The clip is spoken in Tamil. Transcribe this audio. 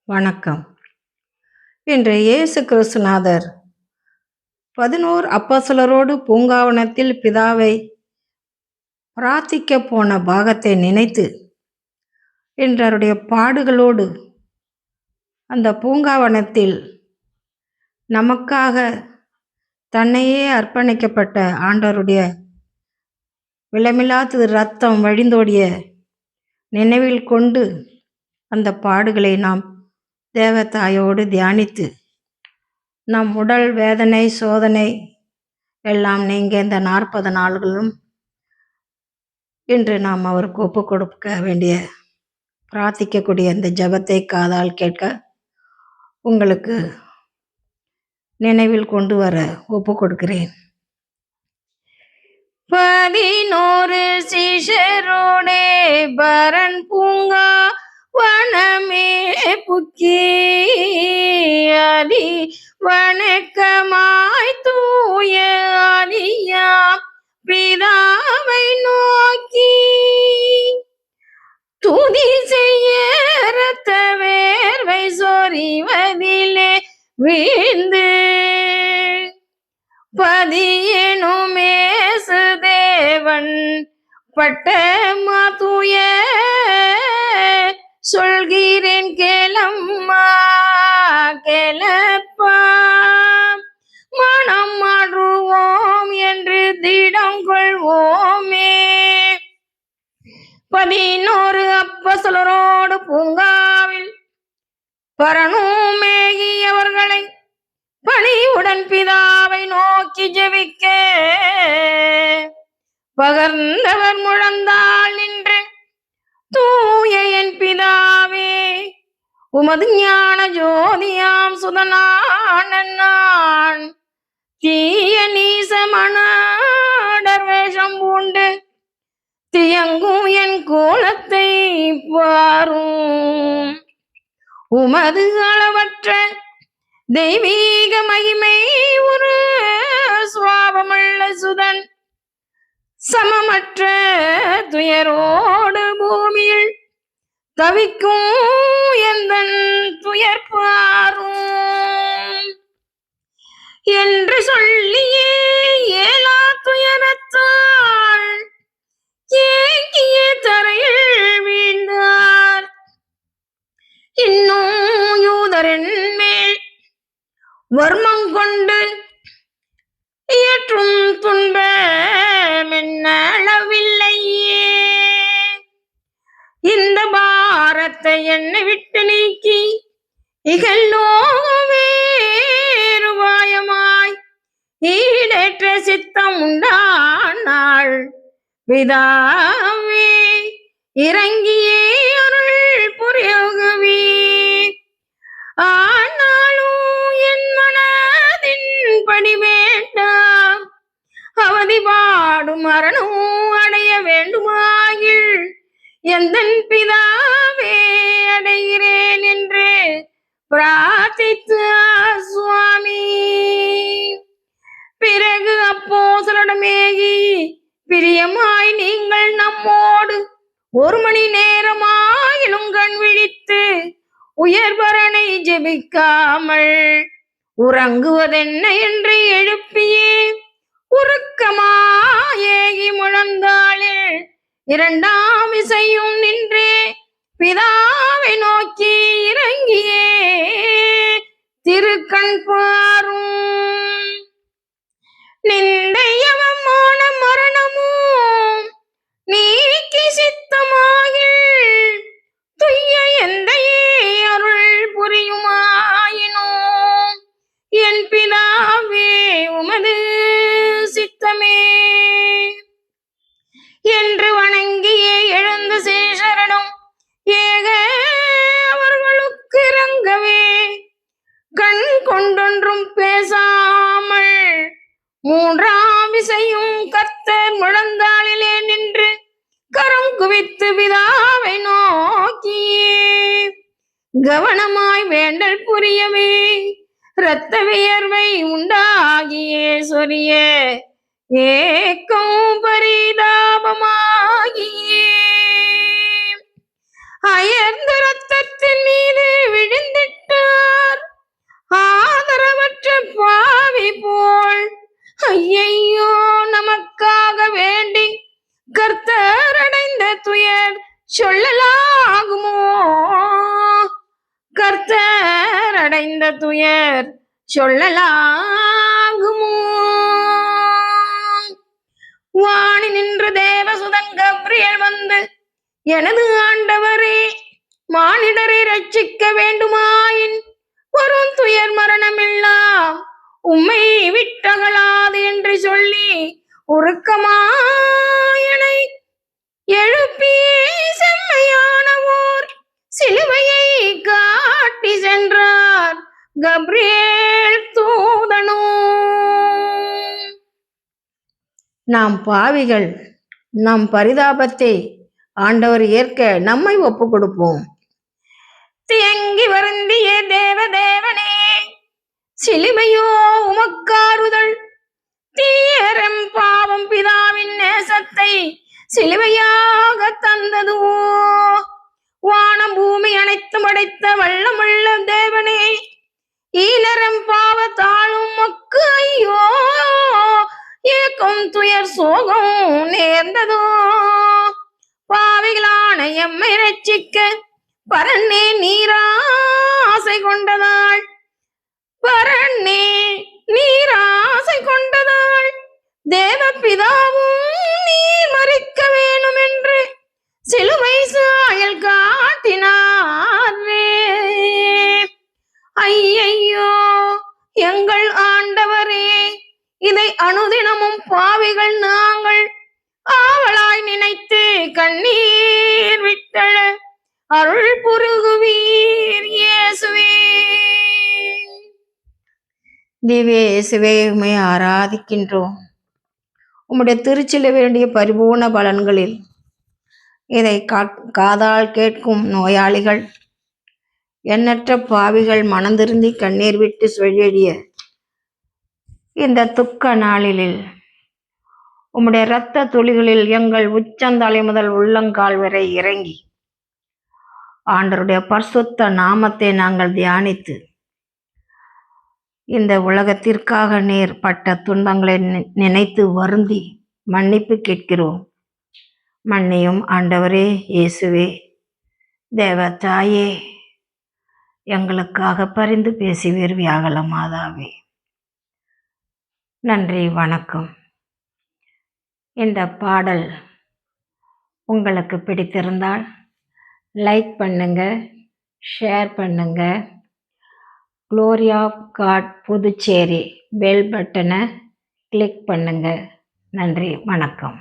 வணக்கம். இன்று இயேசு கிறிஸ்துநாதர் 11 அப்போஸ்தலரோடு பூங்காவனத்தில் பிதாவை பிரார்த்திக்கப் போன பாகத்தை நினைத்து, இன்று அவருடைய பாடுகளோடு அந்த பூங்காவனத்தில் நமக்காக தன்னையே அர்ப்பணிக்கப்பட்ட ஆண்டவருடைய விலைமில்லாத இரத்தம் வழிந்தோடிய நினைவில் கொண்டு அந்த பாடுகளை நாம் தேவதாயோடு தியானித்து, நம் உடல் வேதனை சோதனை எல்லாம் நீங்க இந்த 40 நாள்களும் இன்று நாம் அவருக்கு ஒப்பு கொடுக்க வேண்டிய பிரார்த்திக்கக்கூடிய இந்த ஜெபத்தை காதால் கேட்க உங்களுக்கு நினைவில் கொண்டு வர ஒப்பு கொடுக்கிறேன். 11 சீஷரோடே பரன் பூங்கா வனமே புக்கி அடி வணக்கமாய் தூய ஆதியா பிதாவை நோக்கி துதி செய்ய இரத்த வேர்வை சொரிவதிலே வீழ்ந்து பதியனுமேசு தேவன் பட்டமா தூய சொல்கிறேன் கேளம்மா கேளப்பா மனம் மாற்றுவோம் என்று திடம் கொள்வோமே. 11 அப்போஸ்தலரோடு பூங்காவில் பரனும் மேகியவர்களை பணிவுடன் பிதாவை நோக்கி ஜெபிக்க பகர்ந்தவர் முழந்தாள் நின்று, தூய என் பிதாவே, உமது ஞான ஜோதியாம் சுதனான நான் தீய நீசமனாடர் வேஷம் பூண்டு தியங்கும் என் கோலத்தை பாரும். உமது அளவற்ற தெய்வீக மகிமை ஒரு சுவாபமுள்ள சுதன் சமமற்ற துயரோடு பூமியில் தவிக்கும் எந்தன் துயர் பாரும் என்று சொல்லியே ஏலா துயரத்தால் ஏங்கிய தரையில் வீழ்ந்தார். இன்னும் யூதரின் மேல் வர்மம் கொண்டு ஏற்றும் துன்பம் என்னளவில்லையே. இந்த பாரத்தை என்னை விட்டு நீக்கி இகல்லோவேறுபாயமாய் ஈடேற்ற சித்தம் உண்டானாள் பிதாவே, இறங்கியே அருள் புரியுகவே. ஆனாலும் என் மனதின் படி வேண்டாம், அவதி பாடும் மரணம் அடைய வேண்டுமாகில் எந்தன் பிதாவே அடைகிறேன் என்று பிரார்த்தித்து சுவாமி. பிறகு அப்போஸ்தலரிடமேகி, பிரியமாய் நீங்கள் நம்மோடு 1 மணி நேரமாயிலும் கண் விழித்து உயர்பரனை ஜெபிக்காமல் உறங்குவதென்ன என்று எழுப்பியே உருக்கமாயேகி முழந்தாளில் 2ஆம் இசையும் நின்றே பிதாவை நோக்கி இறங்கியே திருக்கண் பாரும். நிந்தையவமான மரணமும் நீக்கி சித்தமாகில் துய்ய எந்தையே அருள் புரியுமாயினும் என் பிதாவே உமது சித்தமே என்று வணங்கியே எழுந்த சீஷரிடம் ஏக அவர்களுக்கு இறங்கவே கண் கொண்டொன்றும் பேசாமல் 3ஆம் இசையும் கர்த்தர் முழந்தாளிலே நின்று கரம் குவித்து பிதாவை நோக்கியே கவனமாய் வேண்டல் புரியவே இரத்த வியர்வை உண்டாகியே சொரிய ஏக்கம் பரிதாபமாகியே அயர்ந்த இரத்தத்தின் மீது விழுந்து துயர் சொல்லலாகுமோ? வாணி நின்று தேவசுதன் கப்ரியேல் வந்து, எனது ஆண்டவரே, மானிடரை ரட்சிக்க வேண்டுமாயின் வரும் துயர் மரணமெல்லாம் உம்மை விட்டகலாது என்று சொல்லி உருக்கமாயனை எழுப்பி செம்மையான ஓர் சிலுவையை காட்டி சென்றார் கப்ரியேல் தூதனோ. நாம் பாவிகள், நம் பரிதாபத்தை ஆண்டவர் ஏற்க நம்மை ஒப்பு கொடுப்போம். தியங்கி வருந்திய தேவதேவனே, சிலுவையோ உமக்காறுதல். தீயரம் பாவம் பிதாவின் நேசத்தை சிலுவையாக தந்ததுவோ. வானம் பூமி அனைத்தும் அடைத்த வல்லமுள்ள தேவனே, ஈனரம் பாவ தாழும் மக்கு ஐயோ, ஏக்கும் துயர் சோகம் நேர்ந்ததோ. பாவிகளான எம்மை ரட்சிக்க பரன்னே நீராசை கொண்டதாள், பரன்னே நீராசை கொண்டதாள். தேவ பிதாவும் நீர் மறிக்க வேணும் என்று சிலுவை சாயல் காட்டினாரே. ஐயையோ எங்கள் ஆண்டவரே, இதை அனுதினமும் பாவிகள் நாங்கள் ஆவலாய் நினைத்து கண்ணீர் விட்டழ அருள் புருகுவீர் இயேசுவே. திவ்ய இயேசுவே, உம்மை ஆராதிக்கின்றோம். உம்முடைய திருச்சிலுவையுடைய பரிபூர்ண பலன்களில் இதை காதால் கேட்கும் நோயாளிகள், எண்ணற்ற பாவிகள் மனந்திருந்தி கண்ணீர் விட்டு சொல்லிய இந்த துக்க நாளில் உம்முடைய இரத்த துளிகளில் எங்கள் உச்சந்தலை முதல் உள்ளங்கால் வரை இறங்கி ஆண்டவருடைய பரிசுத்த நாமத்தை நாங்கள் தியானித்து இந்த உலகத்திற்காக நீர் பட்ட துன்பங்களை நினைத்து வருந்தி மன்னிப்பு கேட்கிறோம். மன்னியும் ஆண்டவரே இயேசுவே. தேவ தாயே, எங்களுக்காக பரிந்து பேசுவீர் வியாகுல மாதாவே. நன்றி, வணக்கம். இந்த பாடல் உங்களுக்கு பிடித்திருந்தால் லைக் பண்ணுங்க, ஷேர் பண்ணுங்க. Glory of God Puducherry bell பட்டனை கிளிக் பண்ணுங்க. நன்றி, வணக்கம்.